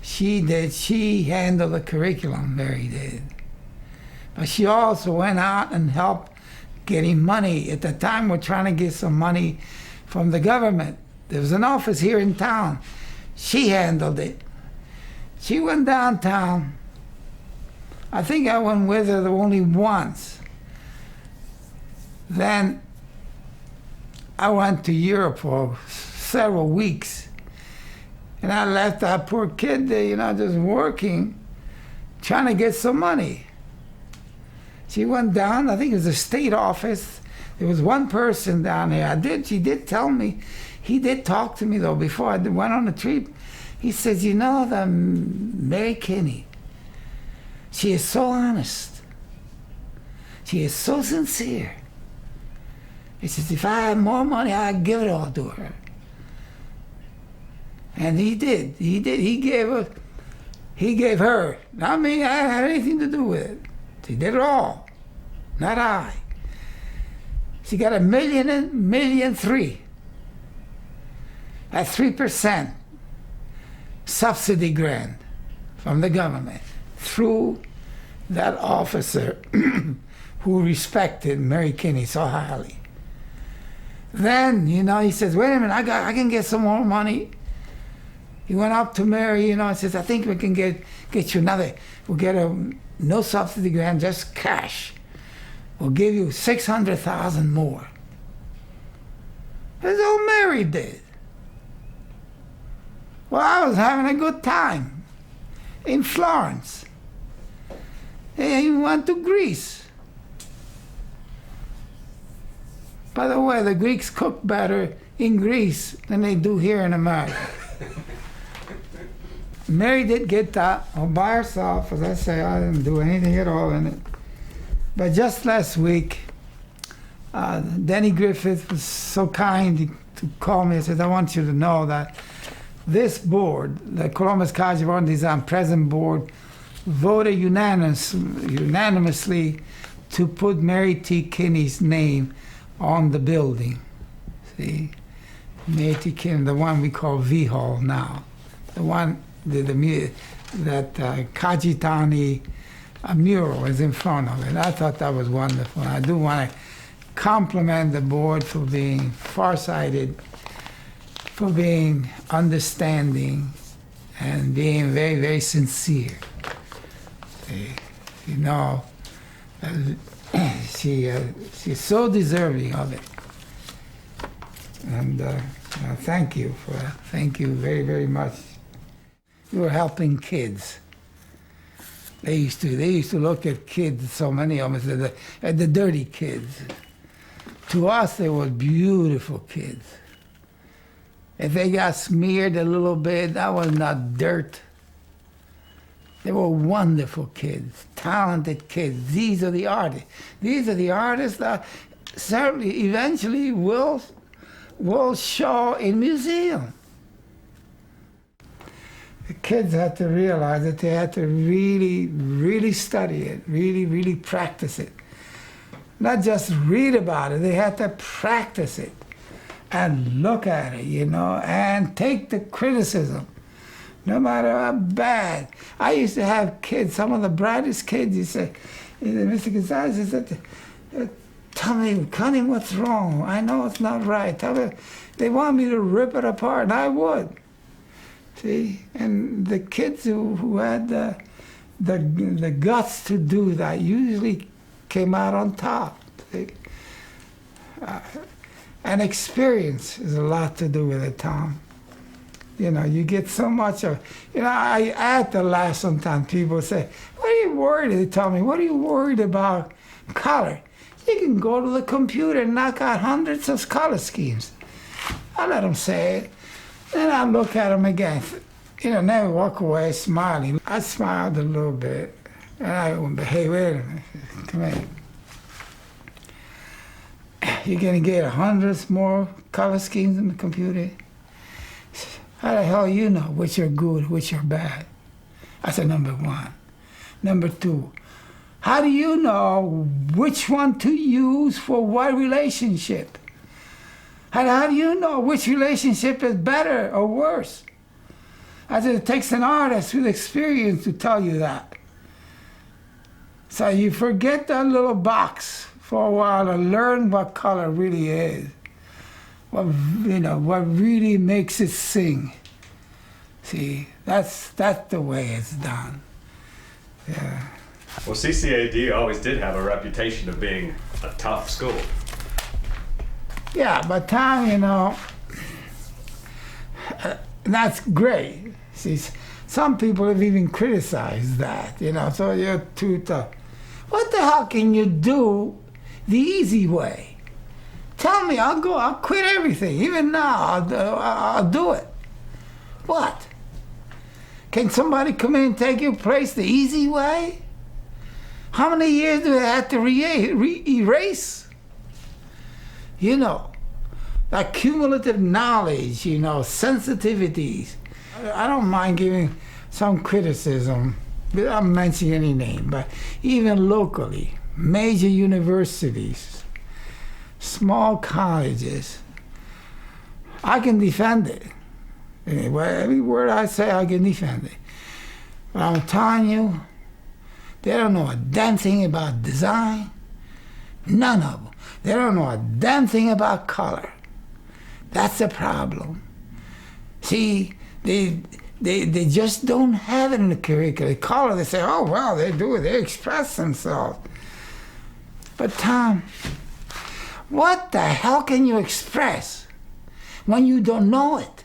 She did. She handled the curriculum, Mary did. But she also went out and helped getting money. At the time, we're trying to get some money from the government. There was an office here in town. She handled it. She went downtown. I think I went with her only once. Then I went to Europe for several weeks. And I left that poor kid there, you know, just working, trying to get some money. She went down, I think it was the state office. There was one person down there. She did tell me, he did talk to me though before I went on the trip. He says, you know, the Mary Kinney, she is so honest. She is so sincere. He says, if I had more money, I'd give it all to her. And he did. He did. He gave her. Not me. I didn't have anything to do with it. She did it all. Not I. She got $1.3 million. At 3% subsidy grant from the government through that officer who respected Mary Kinney so highly. Then, you know, he says, wait a minute, I can get some more money. He went up to Mary, you know, and says, I think we can get you another. We'll get no subsidy grant, just cash. We'll give you $600,000 more. That's all Mary did. Well, I was having a good time in Florence. They even went to Greece. By the way, the Greeks cook better in Greece than they do here in America. Mary did get that all by herself. As I say, I didn't do anything at all in it. But just last week, Denny Griffith was so kind to call me and said, I want you to know that this board, the Columbus College of Art and Design Present Board, voted unanimously to put Mary T. Kinney's name on the building. See? Mary T. Kinney, the one we call V Hall now. The one that Kajitani mural is in front of it. I thought that was wonderful. I do want to compliment the board for being farsighted, for being understanding, and being very, very sincere. You know, she's so deserving of it. And thank you for that. Thank you very, very much. You were helping kids. They used to look at kids, so many of them, at the dirty kids. To us, they were beautiful kids. If they got smeared a little bit, that was not dirt. They were wonderful kids, talented kids. These are the artists. These are the artists that certainly eventually will show in museums. The kids had to realize that they had to really, really study it, really, really practice it. Not just read about it, they had to practice it and look at it, you know, and take the criticism, no matter how bad. I used to have kids, some of the brightest kids, you say, Mr. Canzani said, tell me, Connie, what's wrong? I know it's not right. Tell me. They want me to rip it apart, and I would. See, and the kids who had the guts to do that usually came out on top. See? And experience is a lot to do with it, Tom. You know, you get so much of, you know, I had to laugh sometimes. People say, what are you worried? They tell me, what are you worried about color? You can go to the computer and knock out hundreds of color schemes. I let them say it. Then I look at them again. You know, never walk away smiling. I smiled a little bit. And I went, hey, wait a minute. Come here. You're going to get hundreds more color schemes in the computer? How the hell you know which are good, which are bad? I said, number one. Number two, how do you know which one to use for what relationship? How do you know which relationship is better or worse? I said, it takes an artist with experience to tell you that. So you forget that little box for a while and learn what color really is. What, what really makes it sing. See, that's the way it's done. Yeah. Well, CCAD always did have a reputation of being a tough school. Yeah, but Tom, that's great. See, some people have even criticized that, so you're too tough. What the hell can you do the easy way? Tell me, I'll quit everything. Even now, I'll do it. What? Can somebody come in and take your place the easy way? How many years do they have to erase? That cumulative knowledge, sensitivities. I don't mind giving some criticism, without mentioning any name, but even locally, major universities, small colleges, I can defend it. Every word I say, I can defend it. But I'm telling you, they don't know a damn thing about design. None of them. They don't know a damn thing about color. That's the problem. See, they just don't have it in the curriculum. Color, they say, oh, well, they do it. They express themselves. But Tom, what the hell can you express when you don't know it?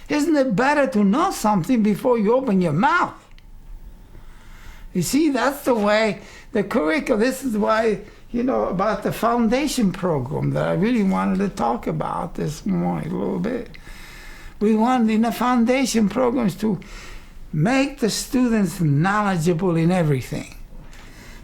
Isn't it better to know something before you open your mouth? You see, that's the way the curriculum, this is why, about the foundation program that I really wanted to talk about this morning a little bit. We wanted in the foundation programs to make the students knowledgeable in everything.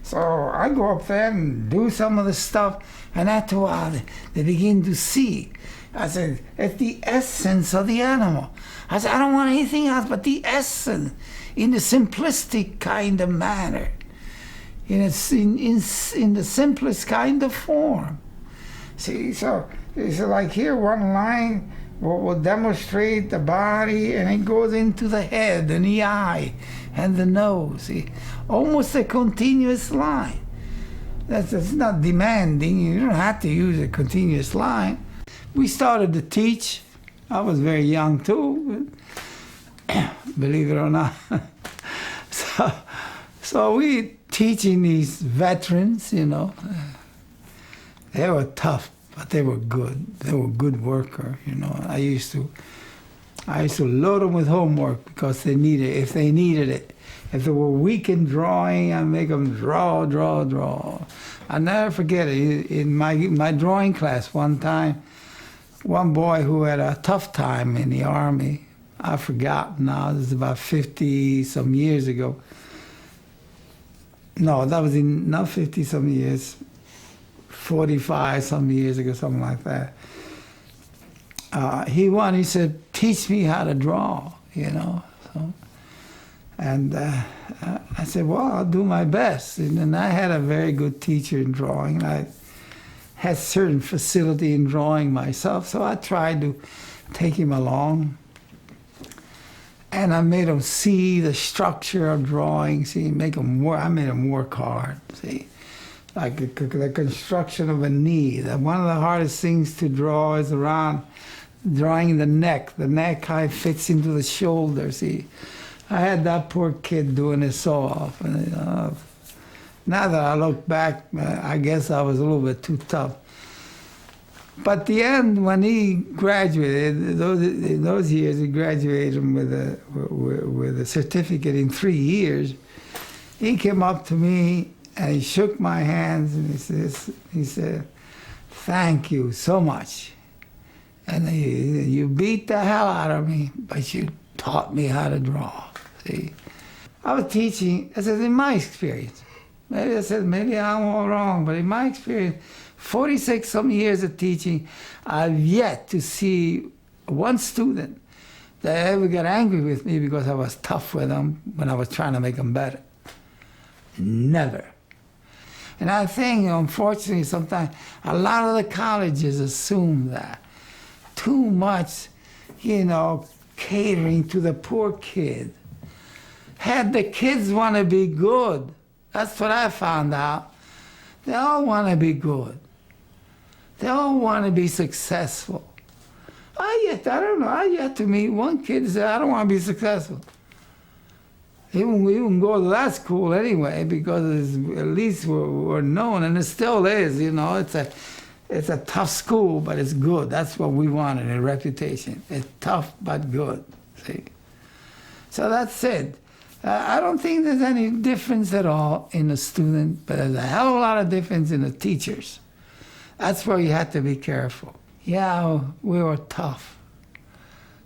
So I go up there and do some of the stuff, and after a while they begin to see. I said, it's the essence of the animal. I said, I don't want anything else but the essence in the simplistic kind of manner, in the simplest kind of form. See, so it's like here, one line will demonstrate the body, and it goes into the head and the eye and the nose. See? Almost a continuous line. That's not demanding. You don't have to use a continuous line. We started to teach. I was very young too, believe it or not. So we teaching these veterans, They were tough, but they were good. They were good workers, I used to load them with homework because they needed it. If they needed it. If they were weak in drawing, I'd make them draw. I'll never forget it. In my drawing class one time, one boy who had a tough time in the Army, I forgot now, this is about 50-some years ago. No, that was not 50-some years, 45-some years ago, something like that. He said, teach me how to draw, So, and I said, well, I'll do my best. And I had a very good teacher in drawing. I had certain facility in drawing myself, so I tried to take him along. And I made him see the structure of drawing, I made him work hard, Like the construction of a knee. One of the hardest things to draw is around drawing the neck. The neck kind of fits into the shoulder, I had that poor kid doing it so often. Now that I look back, I guess I was a little bit too tough. But at the end, when he graduated, in those years, he graduated with a certificate in 3 years. He came up to me and he shook my hands and he said, thank you so much. And you beat the hell out of me, but you taught me how to draw. See, I was teaching. I said, in my experience, maybe I'm all wrong, but in my experience, 46-some years of teaching, I've yet to see one student that ever got angry with me because I was tough with them when I was trying to make them better. Never. And I think, unfortunately, sometimes a lot of the colleges assume that. Too much, catering to the poor kid. Had the kids want to be good, that's what I found out. They all want to be good. They all want to be successful. I don't know, I yet to meet one kid who said, I don't want to be successful. We wouldn't go to that school anyway because at least we're known, and it still is, you know. It's a tough school, but it's good. That's what we wanted, a reputation. It's tough but good, see. So that's it. I don't think there's any difference at all in the student, but there's a hell of a lot of difference in the teachers. That's where you have to be careful. Yeah, we were tough,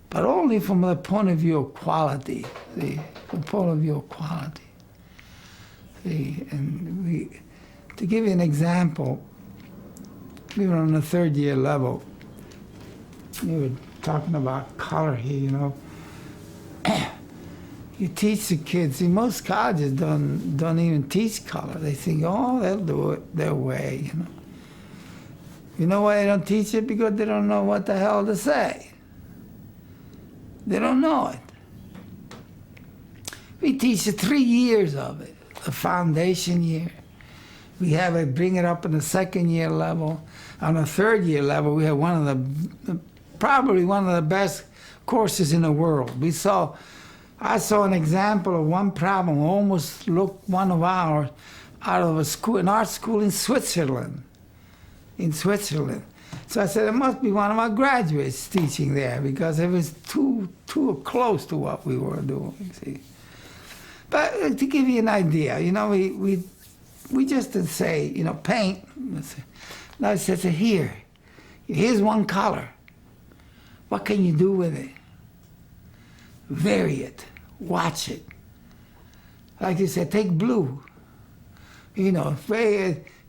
but only from the point of view of quality, see, the point of view of quality. See, and to give you an example, we were on the third year level. We were talking about color here, you know. You teach the kids, see, most colleges don't even teach color. They think, oh, they'll do it their way, you know. You know why they don't teach it? Because they don't know what the hell to say. They don't know it. We teach the 3 years of it, the foundation year. We have it, bring it up in the second year level. On the third year level, we have probably one of the best courses in the world. I saw an example of one problem, almost looked one of ours out of an art school in Switzerland. So I said, it must be one of our graduates teaching there because it was too close to what we were doing, see. But to give you an idea, you know, we just didn't say, you know, paint. Now it says, here's one color. What can you do with it? Vary it, watch it. Like you said, take blue. You know,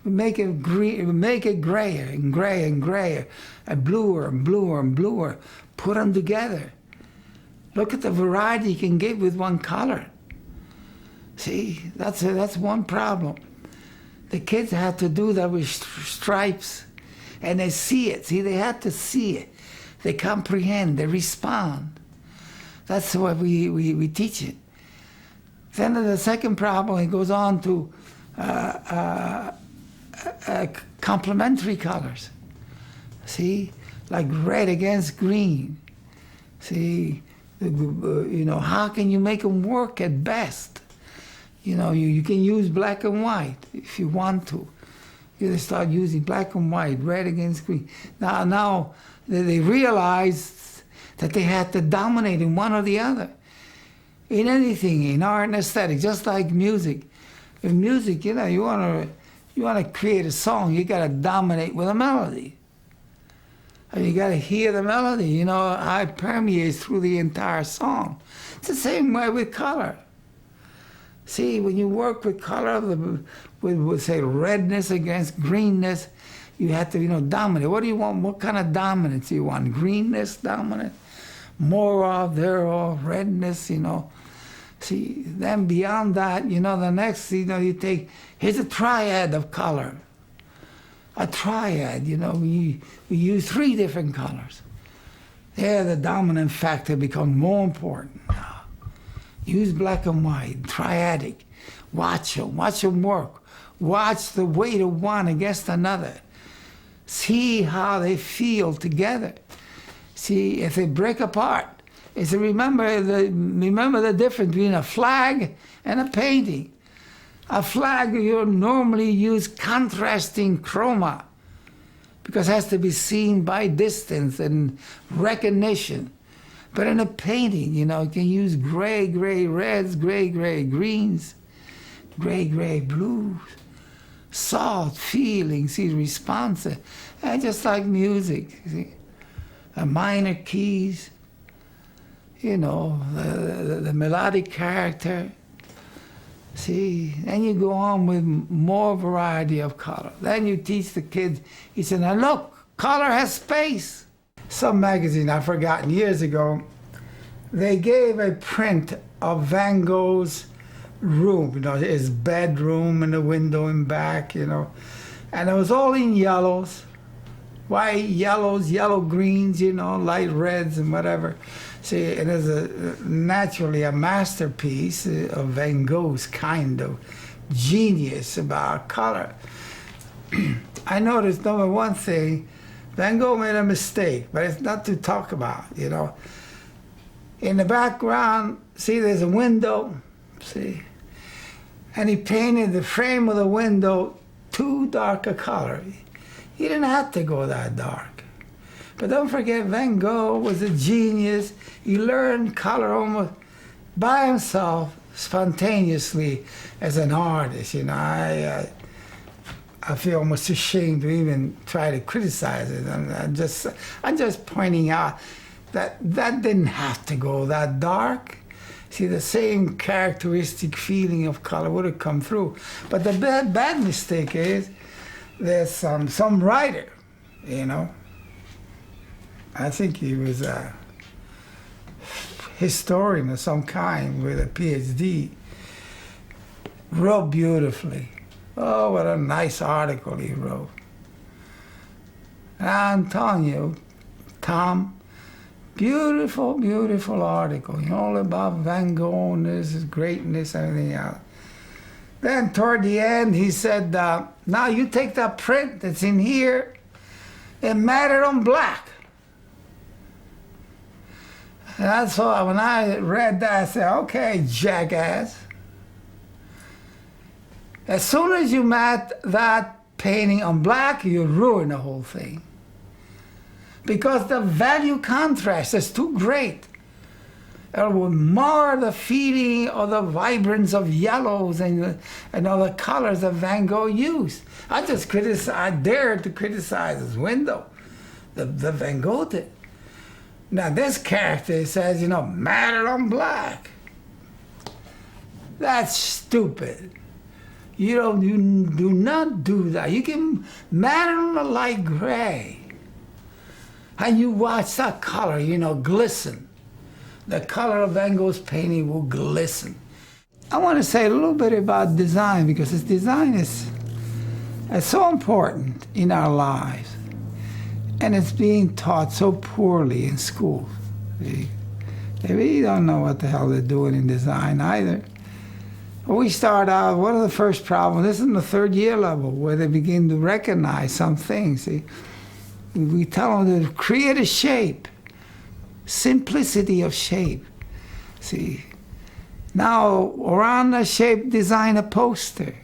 make it green, make it grayer and grayer and grayer, and bluer and bluer and bluer. Put them together. Look at the variety you can get with one color. See, that's one problem. The kids had to do that with stripes, and they see it. See, they had to see it. They comprehend, they respond. That's what we teach it. Then the second problem, it goes on to complementary colors. See, like red against green. See, you know, how can you make them work at best? You know, you can use black and white if you want to. You start using black and white, red against green. Now they realized that they had to dominate in one or the other. In anything, in art and aesthetic, just like music. In music, you know, you want to create a song, you got to dominate with a melody. And you got to hear the melody, you know, how it permeates through the entire song. It's the same way with color. See, when you work with color, with say redness against greenness, you have to, you know, dominate. What do you want? What kind of dominance do you want? Greenness dominant? More of, thereof, redness, you know. See, then beyond that, you know, the next, you know, here's a triad of color. A triad, you know, we use 3 different colors. There, the dominant factor becomes more important now. Use black and white, triadic. Watch them work. Watch the weight of one against another. See how they feel together. See, if they break apart, it's remember the difference between a flag and a painting. A flag, you normally use contrasting chroma because it has to be seen by distance and recognition. But in a painting, you know, you can use gray, gray reds, gray, gray greens, gray, gray blues, soft feeling, see, responsive. And just like music, see, minor keys, you know, the melodic character. See, then you go on with more variety of color. Then you teach the kids, you say, now look, color has space. Some magazine, I've forgotten, years ago, they gave a print of Van Gogh's room, you know, his bedroom and the window in back, you know, and it was all in yellows, white, yellows, yellow greens, you know, light reds and whatever. See, it is naturally a masterpiece of Van Gogh's kind of genius about color. I noticed, number one thing, Van Gogh made a mistake, but it's not to talk about, you know. In the background, see, there's a window, see? And he painted the frame of the window too dark a color. He didn't have to go that dark. But don't forget, Van Gogh was a genius. He learned color almost by himself, spontaneously, as an artist. You know, I feel almost ashamed to even try to criticize it. I'm just pointing out that didn't have to go that dark. See, the same characteristic feeling of color would have come through. But the bad mistake is there's some writer, you know. I think he was a historian of some kind with a PhD, wrote beautifully. Oh, what a nice article he wrote. And I'm telling you, Tom, beautiful, beautiful article, you know, all about Van Gogh and his greatness and everything else. Then toward the end, he said, now you take that print that's in here and mat it on black. And I saw, when I read that, I said, okay, jackass. As soon as you mat that painting on black, you ruin the whole thing. Because the value contrast is too great. It will mar the feeling of the vibrance of yellows and all the colors that Van Gogh used. I dared to criticize his window, the Van Gogh did. Now this character says, you know, mat it on black. That's stupid. You do not do that. You can mat it on a light gray. And you watch that color, you know, glisten. The color of Van Gogh's painting will glisten. I want to say a little bit about design, because this design is so important in our lives. And it's being taught so poorly in schools. They really don't know what the hell they're doing in design either. We start out, one of the first problems, this is in the third year level, where they begin to recognize some things. See? We tell them to create a shape, simplicity of shape. See, now around the shape, design a poster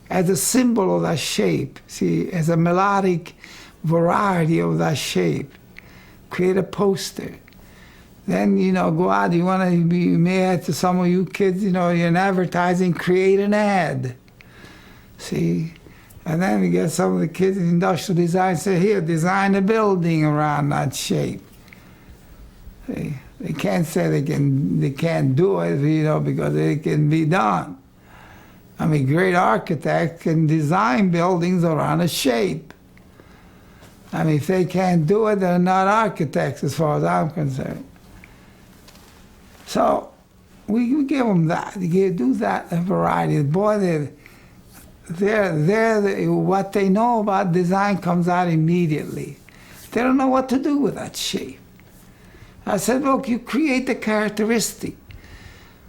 as a symbol of that shape. See, as a melodic variety of that shape. Create a poster. Then, you know, go out, you want to be, you may add to some of you kids, you know, in advertising, create an ad. See? And then we get some of the kids in industrial design say, here, design a building around that shape. See? They can't say they can't do it, you know, because it can be done. I mean, great architects can design buildings around a shape. I mean, if they can't do it, they're not architects as far as I'm concerned. So we give them that. They do that a variety. Boy, what they know about design comes out immediately. They don't know what to do with that shape. I said, look, you create the characteristic.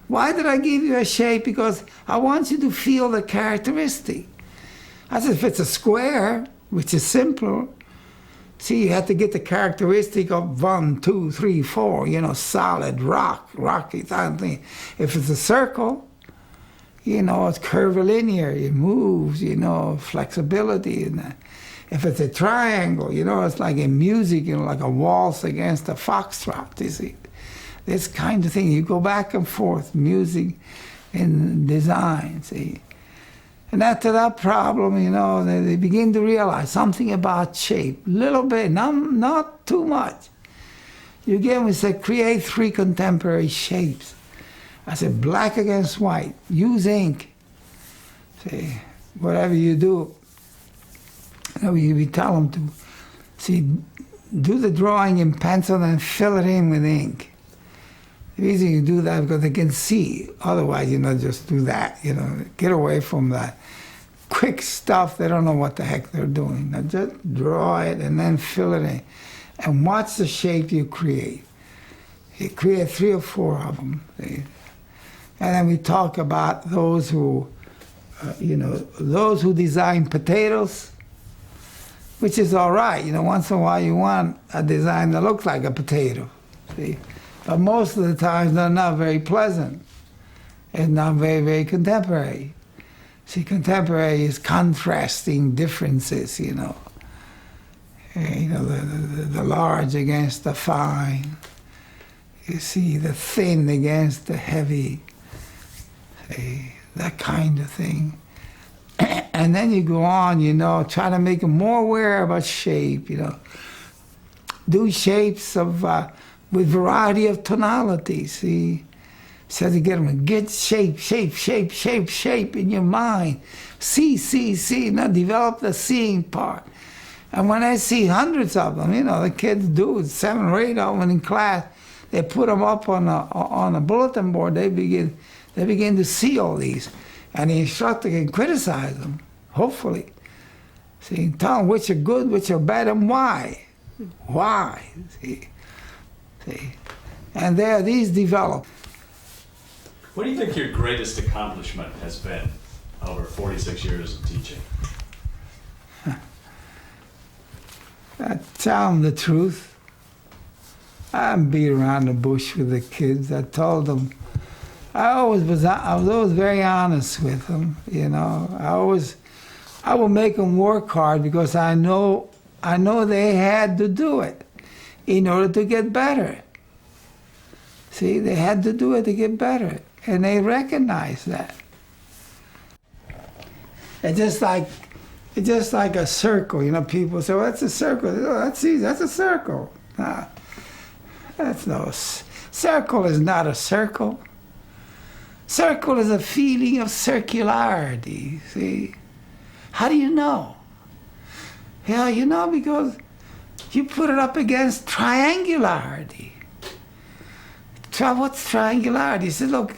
Why did I give you a shape? Because I want you to feel the characteristic. I said, if it's a square, which is simpler, see, you have to get the characteristic of 1, 2, 3, 4, you know, solid, rocky, something. If it's a circle, you know, it's curvilinear, it moves, you know, flexibility in that. If it's a triangle, you know, it's like in music, you know, like a waltz against a foxtrot, you see. This kind of thing, you go back and forth, music and design, see. And after that problem, you know, they begin to realize something about shape, little bit, not too much. You give them, say, create 3 contemporary shapes. I said, black against white, use ink. See, whatever you do, we tell them to, see, do the drawing in pencil and fill it in with ink. The reason you do that is because they can see. Otherwise, you know, just do that, you know, get away from that quick stuff. They don't know what the heck they're doing. Now just draw it and then fill it in. And watch the shape you create. He created 3 or 4 of them. See? And then we talk about those who, those who design potatoes, which is all right. Once in a while you want a design that looks like a potato. See? But most of the time they're not very pleasant. It's not very, very contemporary. See, contemporary is contrasting differences, the large against the fine. You see, the thin against the heavy, see, that kind of thing. And then you go on, try to make them more aware about shape, Do shapes of, with variety of tonalities, see. So to get them to get shape in your mind. See, now develop the seeing part. And when I see hundreds of them, the kids do 7 or 8 of them in class, they put them up on a bulletin board, they begin to see all these. And the instructor can criticize them, hopefully. See, tell them which are good, which are bad, and why. Why, see. And there, these develop. What do you think your greatest accomplishment has been over 46 years of teaching? I tell them the truth. I didn't beat around the bush with the kids. I told them. I was always very honest with them. I would make them work hard because I know they had to do it in order to get better. See, they had to do it to get better. And they recognize that. It's just like a circle. People say, "What's a circle?" Oh, that's easy. That's a circle. Nah, that's no circle. Is not a circle. Circle is a feeling of circularity. See, how do you know? Yeah, because you put it up against triangularity. What's triangularity? He said, look.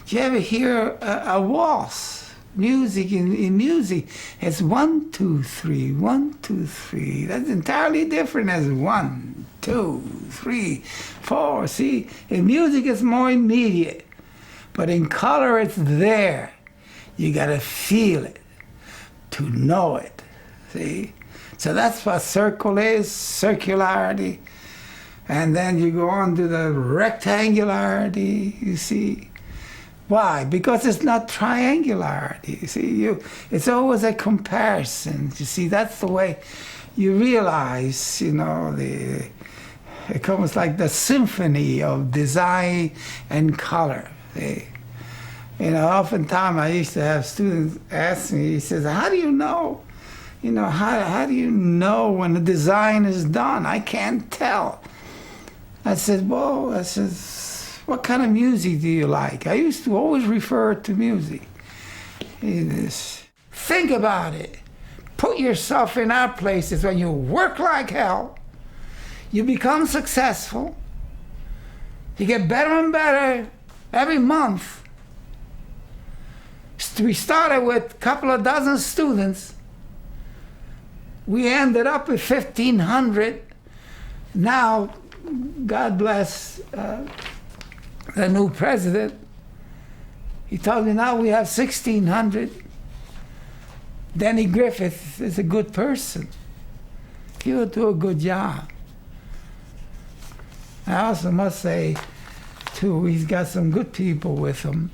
Do you ever hear a waltz? Music in music, it's 1, 2, 3, 1, 2, 3. That's entirely different as 1, 2, 3, 4. See, in music it's more immediate, but in color it's there. You gotta feel it to know it. See, so that's what circle is, circularity, and then you go on to the rectangularity. You see. Why? Because it's not triangularity. You see, it's always a comparison. You see, that's the way you realize, it comes like the symphony of design and color. See? Oftentimes I used to have students ask me, he says, how do you know? How do you know when the design is done? I can't tell. I said, what kind of music do you like? I used to always refer to music. Think about it. Put yourself in our places when you work like hell. You become successful. You get better and better every month. We started with a couple of dozen students. We ended up with 1,500. Now, God bless the new president, he told me now we have 1,600. Denny Griffith is a good person. He will do a good job. I also must say, too, he's got some good people with him.